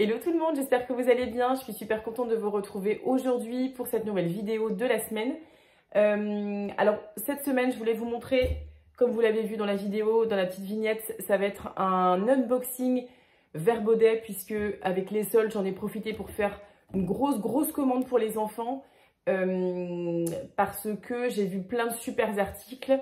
Hello tout le monde, j'espère que vous allez bien. Je suis super contente de vous retrouver aujourd'hui pour cette nouvelle vidéo de la semaine. Alors cette semaine, je voulais vous montrer, comme vous l'avez vu dans la vidéo, dans la petite vignette, ça va être un unboxing vers Baudet, puisque avec les soldes, j'en ai profité pour faire une grosse commande pour les enfants, parce que j'ai vu plein de super articles.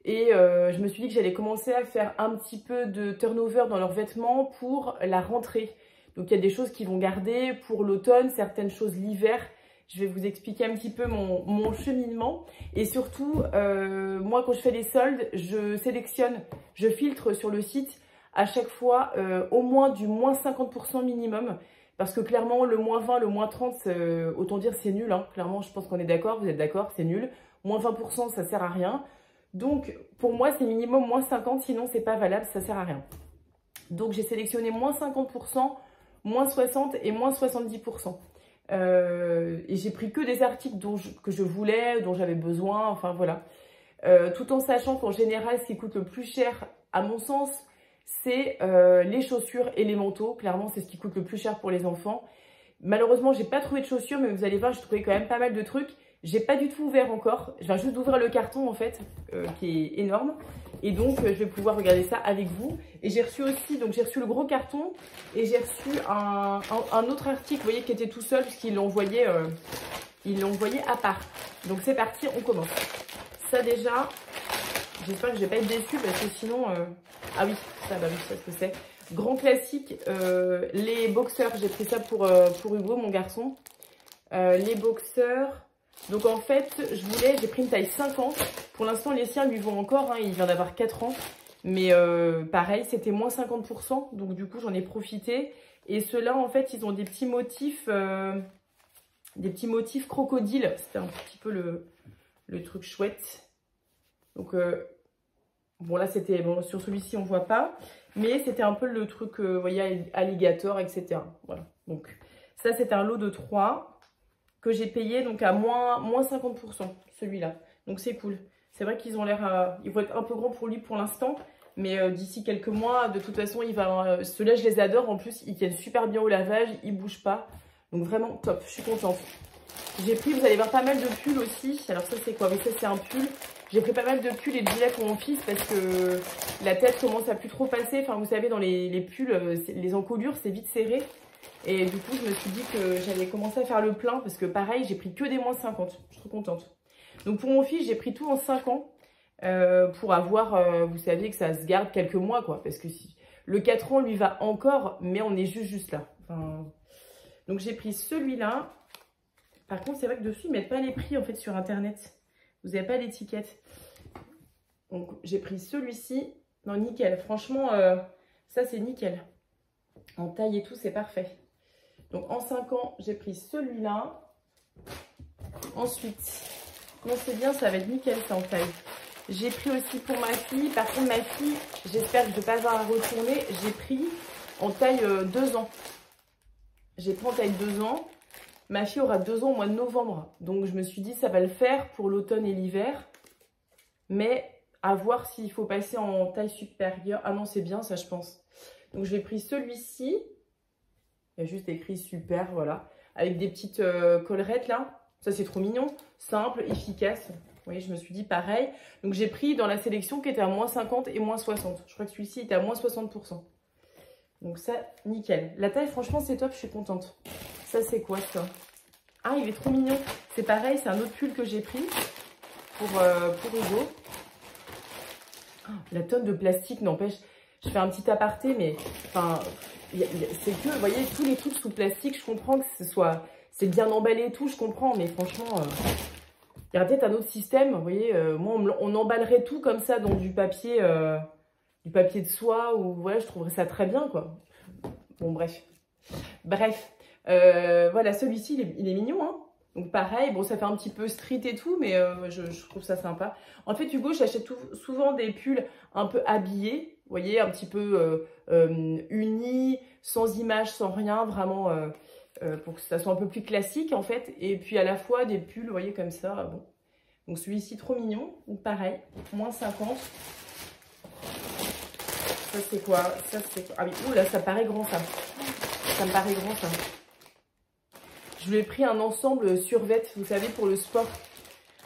Et je me suis dit que j'allais commencer à faire un petit peu de turnover dans leurs vêtements pour la rentrée. Donc il y a des choses qui vont garder pour l'automne, certaines choses l'hiver. Je vais vous expliquer un petit peu mon cheminement. Et surtout, moi quand je fais les soldes, je sélectionne, je filtre sur le site à chaque fois au moins du moins 50% minimum. Parce que clairement, le moins 20, le moins 30, autant dire c'est nul. Hein. Clairement, je pense qu'on est d'accord, vous êtes d'accord, c'est nul. Moins 20%, ça sert à rien. Donc, pour moi, c'est minimum moins 50, sinon, c'est pas valable, ça sert à rien. Donc, j'ai sélectionné moins 50%, moins 60 et moins 70%. Et j'ai pris que des articles que je voulais, dont j'avais besoin, enfin voilà. Tout en sachant qu'en général, ce qui coûte le plus cher, à mon sens, c'est les chaussures et les manteaux. Clairement, c'est ce qui coûte le plus cher pour les enfants. Malheureusement, j'ai pas trouvé de chaussures, mais vous allez voir, j'ai trouvé quand même pas mal de trucs. J'ai pas du tout ouvert encore. Je viens juste d'ouvrir le carton en fait, qui est énorme. Et donc, je vais pouvoir regarder ça avec vous. Et j'ai reçu aussi, donc j'ai reçu le gros carton et j'ai reçu un autre article, vous voyez, qui était tout seul puisqu'il l'a envoyé à part. Donc c'est parti, on commence. Ça déjà, j'espère que je vais pas être déçue parce que sinon, ah oui, ça, bah oui, ça ce que c'est. Grand classique, les boxeurs. J'ai pris ça pour Hugo, mon garçon. Les boxeurs. Donc en fait, j'ai pris une taille 50. Pour l'instant, les siens lui vont encore, hein, il vient d'avoir 4 ans. Mais pareil, c'était moins 50%. Donc du coup, j'en ai profité. Et ceux-là, en fait, ils ont des petits motifs crocodile. C'était un petit peu le truc chouette. Donc, bon là, c'était, bon, sur celui-ci, on voit pas. Mais c'était un peu le truc, vous voyez, alligator, etc. Voilà. Donc ça, c'était un lot de 3. Que j'ai payé donc à moins 50%, celui-là. Donc c'est cool. C'est vrai qu'ils ont l'air, ils vont être un peu grands pour lui pour l'instant, mais d'ici quelques mois, de toute façon, ceux-là, je les adore. En plus, ils tiennent super bien au lavage, ils bougent pas. Donc vraiment top, je suis contente. J'ai pris, vous allez voir, pas mal de pulls aussi. Alors ça, c'est quoi? Mais ça, c'est un pull. J'ai pris pas mal de pulls et de gilets pour mon fils parce que la tête commence à plus trop passer. Enfin, vous savez, dans les pulls, les encolures, c'est vite serré. Et du coup, je me suis dit que j'allais commencer à faire le plein parce que pareil, j'ai pris que des moins 50. Je suis trop contente. Donc pour mon fils, j'ai pris tout en 5 ans pour avoir, vous savez, que ça se garde quelques mois, quoi. Parce que le 4 ans, lui, va encore, mais on est juste là. Enfin, donc j'ai pris celui-là. Par contre, c'est vrai que dessus, ils mettent pas les prix, en fait, sur Internet. Vous n'avez pas l'étiquette. Donc j'ai pris celui-ci. Non, nickel. Franchement, ça, c'est nickel. En taille et tout, c'est parfait. Donc, en 5 ans, j'ai pris celui-là. Ensuite, non, c'est bien, ça va être nickel, ça, en taille. J'ai pris aussi pour ma fille. Par contre, ma fille, j'espère que je ne vais pas avoir à retourner. J'ai pris en taille 2 ans. J'ai pris en taille 2 ans. Ma fille aura 2 ans au mois de novembre. Donc, je me suis dit, ça va le faire pour l'automne et l'hiver. Mais à voir s'il faut passer en taille supérieure. Ah non, c'est bien, ça, je pense. Donc, j'ai pris celui-ci. Il y a juste écrit super, voilà. Avec des petites collerettes, là. Ça, c'est trop mignon. Simple, efficace. Vous voyez, je me suis dit pareil. Donc, j'ai pris dans la sélection qui était à moins 50 et moins 60. Je crois que celui-ci était à moins 60%. Donc, ça, nickel. La taille, franchement, c'est top. Je suis contente. Ça, c'est quoi, ça? Ah, il est trop mignon. C'est pareil, c'est un autre pull que j'ai pris pour Hugo. Oh, la tonne de plastique, n'empêche. Je fais un petit aparté, mais enfin, c'est que, vous voyez, tous les trucs sous plastique, je comprends que c'est bien emballé et tout, je comprends, mais franchement, il y a peut-être un autre système, vous voyez, moi, on emballerait tout comme ça dans du papier de soie, ou voilà, je trouverais ça très bien, quoi. Bon, bref. Voilà, celui-ci, il est mignon, hein. Donc pareil, bon, ça fait un petit peu street et tout, mais je trouve ça sympa. En fait, Hugo, j'achète souvent des pulls un peu habillés, vous voyez, un petit peu unis, sans image, sans rien, vraiment, pour que ça soit un peu plus classique, en fait. Et puis à la fois des pulls, vous voyez, comme ça, bon. Donc celui-ci, trop mignon. Donc pareil, moins 50. Ça, c'est quoi? Ça, c'est quoi? Ah oui, ouh là, ça paraît grand, ça. ça me paraît grand ça. Je lui ai pris un ensemble survêt, vous savez, pour le sport.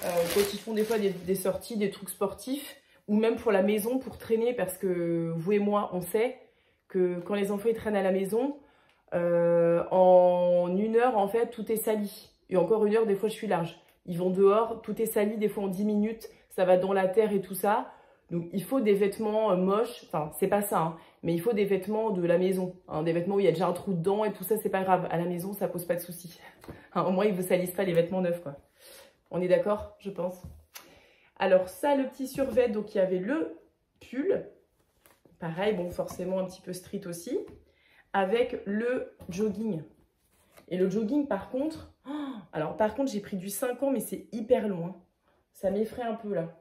Quand ils font des fois des sorties, des trucs sportifs, ou même pour la maison, pour traîner, parce que vous et moi, on sait que quand les enfants ils traînent à la maison, en 1 heure, en fait, tout est sali. Et encore 1 heure, des fois, je suis large. Ils vont dehors, tout est sali, des fois en 10 minutes, ça va dans la terre et tout ça. Donc, il faut des vêtements moches, enfin, c'est pas ça, hein, mais il faut des vêtements de la maison, hein, des vêtements où il y a déjà un trou dedans et tout ça, c'est pas grave. À la maison, ça pose pas de soucis. Hein, au moins, ils ne vous salissent pas les vêtements neufs, quoi. On est d'accord, je pense. Alors, ça, le petit survêt, donc il y avait le pull. Pareil, bon, forcément un petit peu street aussi. Avec le jogging. Et le jogging, par contre, alors par contre, j'ai pris du 5 ans, mais c'est hyper long. Ça m'effraie un peu, là.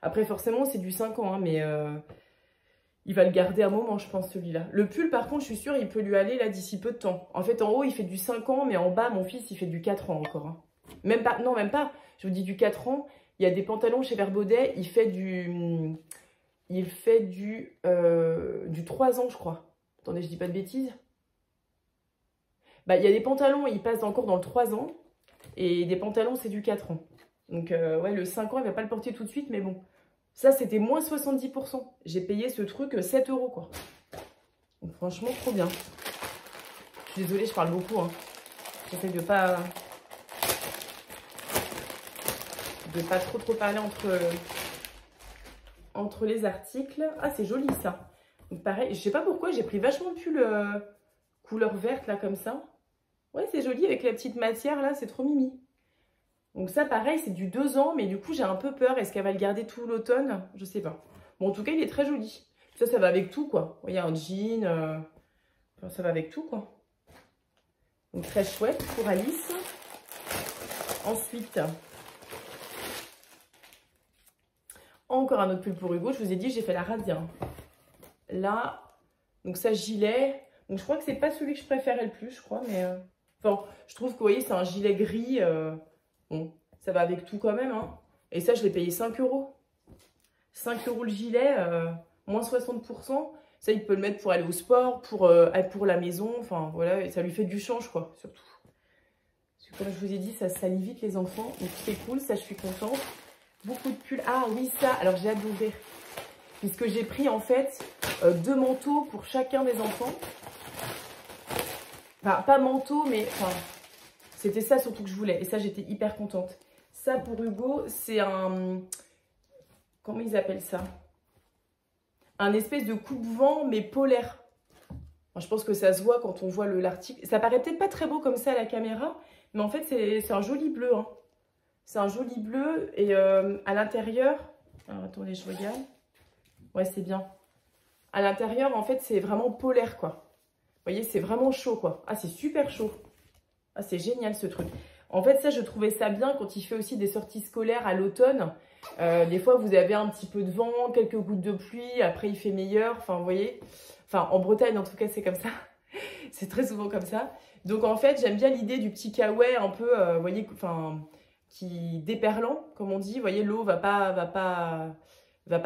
Après, forcément, c'est du 5 ans, hein, mais il va le garder un moment, je pense, celui-là. Le pull, par contre, je suis sûre, il peut lui aller, là, d'ici peu de temps. En fait, en haut, il fait du 5 ans, mais en bas, mon fils, il fait du 4 ans encore. Hein. Même pas, non, même pas. Je vous dis du 4 ans. Il y a des pantalons chez Verbaudet, il fait du 3 ans, je crois. Attendez, je dis pas de bêtises. Bah, il y a des pantalons, ils passent encore dans le 3 ans. Et des pantalons, c'est du 4 ans. Donc, ouais, le 5 ans, il va pas le porter tout de suite, mais bon. Ça, c'était moins 70%. J'ai payé ce truc 7 €, quoi. Donc, franchement, trop bien. Je suis désolée, je parle beaucoup. Hein. J'essaie de pas trop parler entre les articles. Ah, c'est joli, ça. Donc, pareil, je sais pas pourquoi, j'ai pris vachement de pull couleur verte, là, comme ça. Ouais, c'est joli, avec la petite matière, là, c'est trop mimi. Donc ça, pareil, c'est du 2 ans, mais du coup, j'ai un peu peur. Est-ce qu'elle va le garder tout l'automne? Je sais pas. Bon, en tout cas, il est très joli. Ça va avec tout, quoi. Vous voyez, un jean, enfin, ça va avec tout, quoi. Donc, très chouette pour Alice. Ensuite, encore un autre pull pour Hugo. Je vous ai dit, j'ai fait la razzia. Là, donc ça, gilet. Donc, je crois que c'est pas celui que je préférais le plus, je crois, mais... Enfin, je trouve que, vous voyez, c'est un gilet gris... Bon, ça va avec tout quand même. Hein. Et ça, je l'ai payé 5 €. 5 € le gilet, moins 60%. Ça, il peut le mettre pour aller au sport, pour la maison. Enfin, voilà, et ça lui fait du change, quoi, surtout. Parce que comme je vous ai dit, ça salit vite les enfants. Donc, c'est cool, ça, je suis contente. Beaucoup de pulls. Ah oui, ça, alors j'ai hâte d'ouvrir. Puisque j'ai pris, en fait, 2 manteaux pour chacun des enfants. Enfin, pas manteau, mais... Enfin, c'était ça surtout que je voulais. Et ça, j'étais hyper contente. Ça, pour Hugo, c'est un... Comment ils appellent ça? Un espèce de coupe-vent, mais polaire. Enfin, je pense que ça se voit quand on voit l'article. Ça paraît peut-être pas très beau comme ça à la caméra. Mais en fait, c'est un joli bleu. Hein. C'est un joli bleu. Et à l'intérieur... Alors, attendez, je regarde. Ouais, c'est bien. À l'intérieur, en fait, c'est vraiment polaire, quoi. Vous voyez, c'est vraiment chaud, quoi. Ah, c'est super chaud. Ah, c'est génial ce truc. En fait, ça, je trouvais ça bien quand il fait aussi des sorties scolaires à l'automne. Des fois, vous avez un petit peu de vent, quelques gouttes de pluie. Après, il fait meilleur. Enfin, vous voyez. Enfin, en Bretagne, en tout cas, c'est comme ça. C'est très souvent comme ça. Donc, en fait, j'aime bien l'idée du petit kawaii un peu, vous voyez, enfin, qui déperlant, comme on dit. Vous voyez, l'eau va pas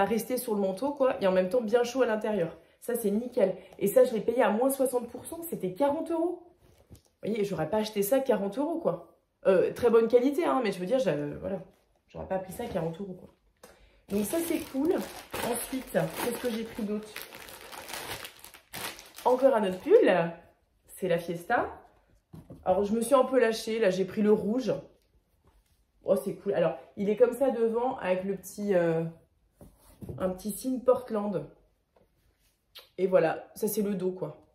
rester sur le manteau, quoi. Et en même temps, bien chaud à l'intérieur. Ça, c'est nickel. Et ça, je l'ai payé à moins 60%. C'était 40 €. Vous voyez, j'aurais pas acheté ça 40 €, quoi. Très bonne qualité, hein, mais je veux dire, voilà, j'aurais pas pris ça 40 €, quoi. Donc ça, c'est cool. Ensuite, qu'est-ce que j'ai pris d'autre? Encore un autre pull. C'est la Fiesta. Alors, je me suis un peu lâchée. Là, j'ai pris le rouge. Oh, c'est cool. Alors, il est comme ça devant, avec le petit... un petit signe Portland. Et voilà, ça, c'est le dos, quoi.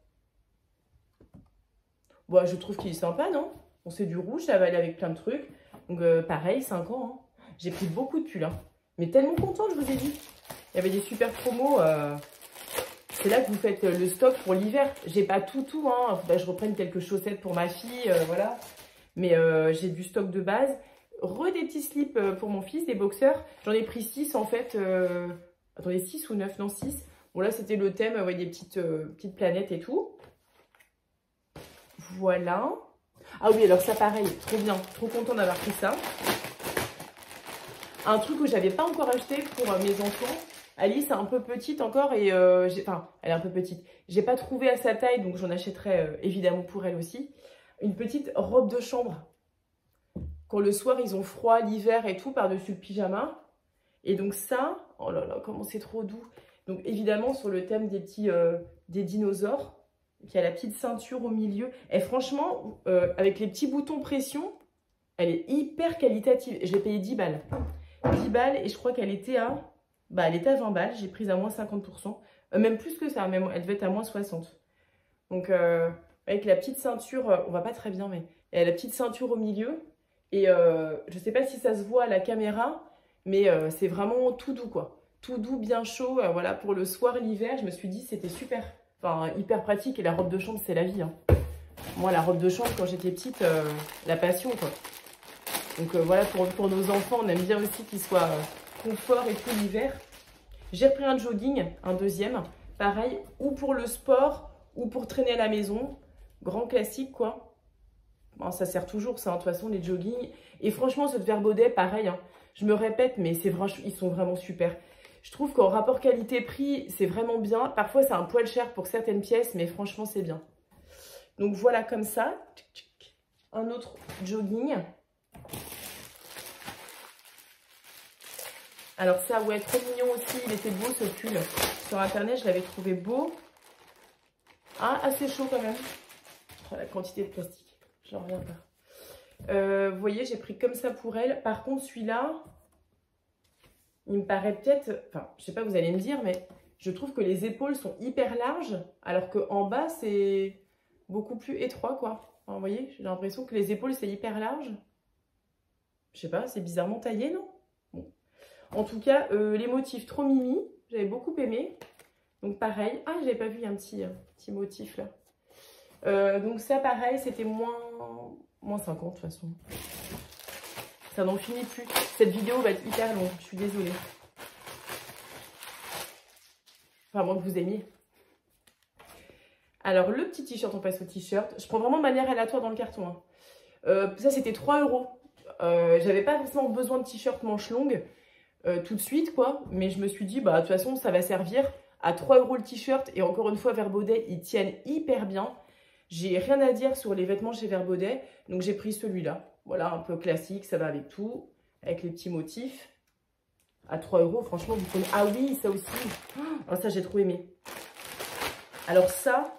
Bon, je trouve qu'il est sympa, non? Bon, c'est du rouge, ça va aller avec plein de trucs. Donc, pareil, 5 ans. Hein. J'ai pris beaucoup de pulls. Hein. Mais tellement contente, je vous ai dit. Il y avait des super promos. C'est là que vous faites le stock pour l'hiver. J'ai pas tout. Hein. Faudrait que je reprenne quelques chaussettes pour ma fille. Voilà. Mais j'ai du stock de base. Des petits slips pour mon fils, des boxers. J'en ai pris 6 en fait. Attendez, 6 ou 9? Non, 6. Bon, là, c'était le thème, ouais, des petites planètes et tout. Voilà. Ah oui, alors ça, pareil, trop bien. Trop content d'avoir pris ça. Un truc que j'avais pas encore acheté pour mes enfants, Alice est un peu petite encore et enfin, elle est un peu petite. J'ai pas trouvé à sa taille, donc j'en achèterai évidemment pour elle aussi. Une petite robe de chambre. Quand le soir, ils ont froid, l'hiver et tout, par-dessus le pyjama. Et donc ça, oh là là, comment c'est trop doux. Donc évidemment, sur le thème des petits des dinosaures, il y a la petite ceinture au milieu. Et franchement, avec les petits boutons pression, elle est hyper qualitative. J'ai payé 10 balles. 10 balles et je crois qu'elle était à... Bah, elle était à 20 balles. J'ai prise à moins 50%. Même plus que ça. Même, elle devait être à moins 60. Donc, avec la petite ceinture... on voit pas très bien, mais... Elle a la petite ceinture au milieu. Et je sais pas si ça se voit à la caméra, mais c'est vraiment tout doux, quoi. Tout doux, bien chaud. Voilà, pour le soir, l'hiver, je me suis dit c'était super. Enfin, hyper pratique. Et la robe de chambre, c'est la vie. Hein. Moi, la robe de chambre, quand j'étais petite, la passion, quoi. Donc voilà, pour nos enfants, on aime bien aussi qu'ils soient confort et tout l'hiver. J'ai repris un jogging, un deuxième, pareil, ou pour le sport, ou pour traîner à la maison. Grand classique, quoi. Bon, ça sert toujours, ça, hein, de toute façon, les joggings. Et franchement, ceux de Verbaudet, pareil, hein, je me répète, mais ils sont vraiment super. Je trouve qu'en rapport qualité-prix, c'est vraiment bien. Parfois, c'est un poil cher pour certaines pièces, mais franchement, c'est bien. Donc voilà, comme ça. Un autre jogging. Alors ça, ouais, trop mignon aussi. Il était beau ce pull. Sur internet, je l'avais trouvé beau. Ah, assez chaud quand même. Oh, la quantité de plastique. J'en reviens pas. Vous voyez, j'ai pris comme ça pour elle. Par contre, celui-là, il me paraît peut-être... Enfin, je sais pas, vous allez me dire, mais je trouve que les épaules sont hyper larges. Alors qu'en bas, c'est beaucoup plus étroit, quoi. Enfin, vous voyez, j'ai l'impression que les épaules, c'est hyper large. Je sais pas, c'est bizarrement taillé, non? Bon. En tout cas, les motifs trop mimi, j'avais beaucoup aimé. Donc pareil, ah j'avais pas vu, il y a un petit motif là. Donc ça pareil, c'était moins 50 de toute façon. Ça n'en finit plus. Cette vidéo va être hyper longue, je suis désolée. Enfin, à moins que vous aimiez. Alors le petit t-shirt, on passe au t-shirt. Je prends vraiment de manière aléatoire dans le carton. Hein. Ça c'était 3 €. J'avais pas forcément besoin de t-shirt manche longue. Tout de suite quoi, mais je me suis dit bah de toute façon ça va servir. À 3 € le t-shirt, et encore une fois Verbaudet, ils tiennent hyper bien. J'ai rien à dire sur les vêtements chez Verbaudet, donc j'ai pris celui-là. Voilà, un peu classique, ça va avec tout, avec les petits motifs. À 3 €, franchement, vous prenez... Ah oui, ça aussi, oh, ça j'ai trop aimé. Alors ça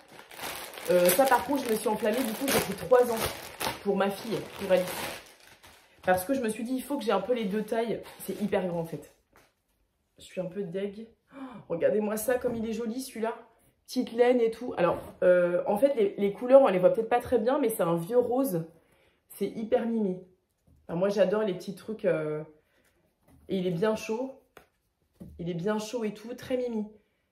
par contre je me suis enflammée, du coup j'ai pris 3 ans pour ma fille, pour Alice. Parce que je me suis dit, il faut que j'ai un peu les deux tailles. C'est hyper grand en fait. Je suis un peu deg. Oh, regardez-moi ça, comme il est joli celui-là. Petite laine et tout. Alors, en fait, les couleurs, on les voit peut-être pas très bien, mais c'est un vieux rose. C'est hyper mimi. Alors, moi, j'adore les petits trucs. Et il est bien chaud. Il est bien chaud et tout, très mimi.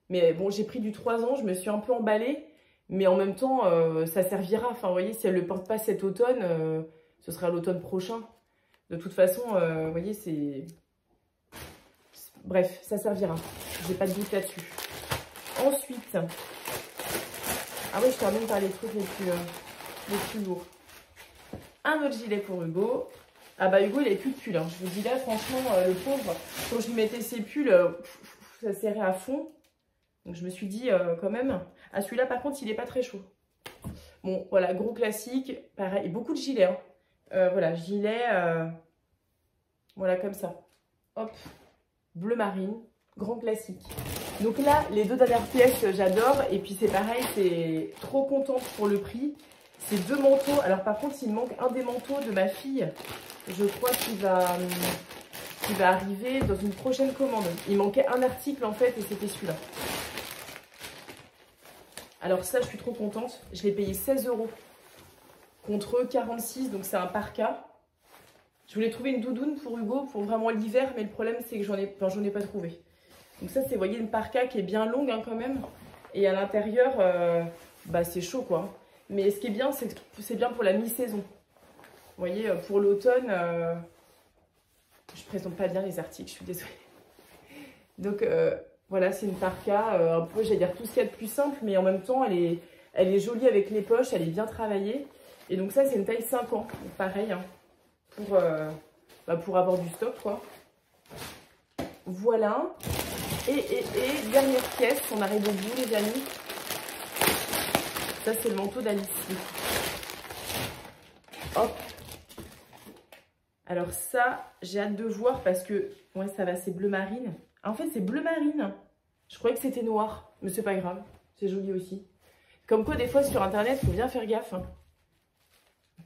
Mais bon, j'ai pris du 3 ans, je me suis un peu emballée. Mais en même temps, ça servira. Enfin, vous voyez, si elle ne le porte pas cet automne, ce sera l'automne prochain. De toute façon, vous voyez, c'est... Bref, ça servira. J'ai pas de doute là-dessus. Ensuite... Ah oui, je termine par les trucs les plus lourds. Un autre gilet pour Hugo. Ah bah Hugo, il n'avait plus de pull. Hein. Je vous dis là, franchement, le pauvre, quand je lui mettais ses pulls, ça serrait à fond. Donc je me suis dit, quand même... Ah, celui-là, par contre, il n'est pas très chaud. Bon, voilà, gros classique. Pareil, beaucoup de gilets. Hein. Voilà, gilet, voilà comme ça. Hop, bleu marine, grand classique. Donc là, les deux dernières pièces, j'adore. Et puis c'est pareil, c'est trop contente pour le prix. C'est 2 manteaux. Alors par contre, il me manque un des manteaux de ma fille. Je crois qu'il va arriver dans une prochaine commande. Il manquait un article en fait et c'était celui-là. Alors ça, je suis trop contente. Je l'ai payé 16 € contre 46, donc c'est un parka. Je voulais trouver une doudoune pour Hugo pour vraiment l'hiver, mais le problème c'est que j'en ai pas trouvé. Donc ça, c'est, vous voyez, une parka qui est bien longue hein, quand même. Et à l'intérieur, bah, c'est chaud quoi. Mais ce qui est bien, c'est que c'est bien pour la mi-saison. Vous voyez, pour l'automne, je présente pas bien les articles, je suis désolée. Donc voilà, c'est une parka, un peu, j'allais dire tout ce qu'il y a de plus simple, mais en même temps, elle est jolie avec les poches, elle est bien travaillée. Et donc ça, c'est une taille 5 ans, donc pareil, hein, pour avoir du stock, quoi. Voilà. Et dernière pièce, on arrive au bout les amis. Ça c'est le manteau d'Alice. Hop. Alors ça, j'ai hâte de voir parce que, ouais ça va, c'est bleu marine. En fait c'est bleu marine. Je croyais que c'était noir, mais c'est pas grave. C'est joli aussi. Comme quoi des fois sur internet, il faut bien faire gaffe.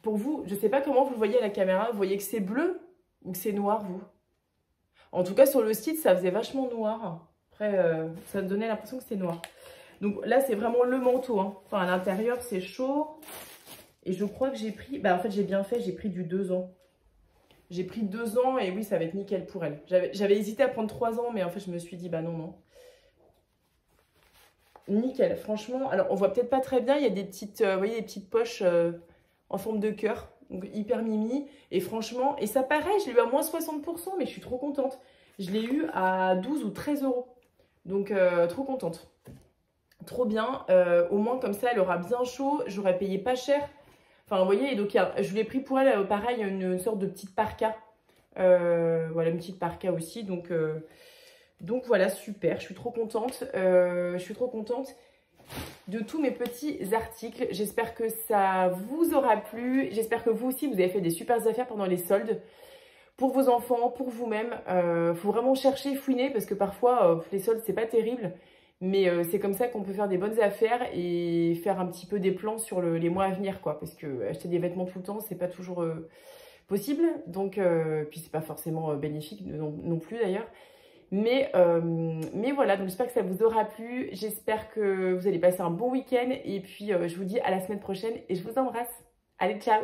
Pour vous, je sais pas comment vous le voyez à la caméra. Vous voyez que c'est bleu ou que c'est noir vous? En tout cas sur le site, ça faisait vachement noir. Après, ça donnait l'impression que c'était noir. Donc là, c'est vraiment le manteau. Hein. Enfin, à l'intérieur, c'est chaud. Et je crois que j'ai pris... Bah, en fait, j'ai bien fait. J'ai pris du 2 ans. J'ai pris 2 ans et oui, ça va être nickel pour elle. J'avais hésité à prendre 3 ans, mais en fait, je me suis dit, bah non, non. Nickel, franchement. Alors, on voit peut-être pas très bien. Il y a des petites, vous voyez, des petites poches en forme de cœur. Donc, hyper mimi. Et franchement, et ça pareil, je l'ai eu à moins 60%, mais je suis trop contente. Je l'ai eu à 12 ou 13 euros. Donc, trop contente. Trop bien. Au moins, comme ça, elle aura bien chaud. J'aurais payé pas cher. Enfin, vous voyez, donc, je l'ai pris pour elle, pareil, une sorte de petite parka. Voilà, une petite parka aussi. Donc voilà, super. Je suis trop contente. Je suis trop contente de tous mes petits articles. J'espère que ça vous aura plu. J'espère que vous aussi, vous avez fait des super affaires pendant les soldes. Pour vos enfants, pour vous-même. Faut vraiment chercher, fouiner, parce que parfois, les soldes, c'est pas terrible. Mais c'est comme ça qu'on peut faire des bonnes affaires et faire un petit peu des plans sur les mois à venir, quoi. Parce que acheter des vêtements tout le temps, c'est pas toujours possible. Donc, puis c'est pas forcément bénéfique non plus d'ailleurs. Mais voilà, donc j'espère que ça vous aura plu. J'espère que vous allez passer un bon week-end. Et puis, je vous dis à la semaine prochaine et je vous embrasse. Allez, ciao!